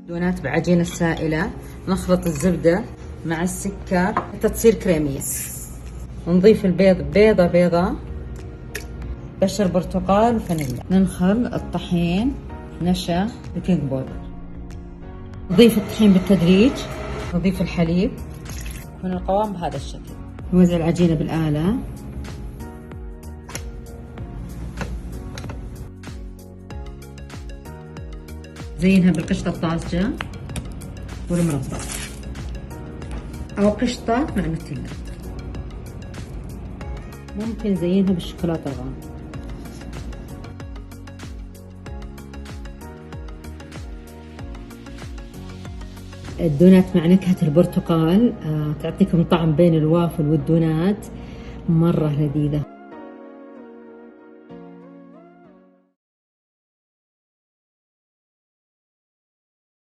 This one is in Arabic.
دونات بعجينة سائلة. نخلط الزبدة مع السكر حتى تصير كريمية. ونضيف البيض بيضة، بشر برتقال وفانيليا. ننخل الطحين، نشا، بيكنج بودر. نضيف الطحين بالتدريج، نضيف الحليب. من القوام بهذا الشكل. نوزع العجينة بالآلة. زينها بالقشطة الطازجة والمربى أو قشطة مع نوتيلا. ممكن زينها بالشوكولاتة الغامقة. الدونات مع نكهة البرتقال تعطيكم طعم بين الوافل والدونات، مرة لذيذة.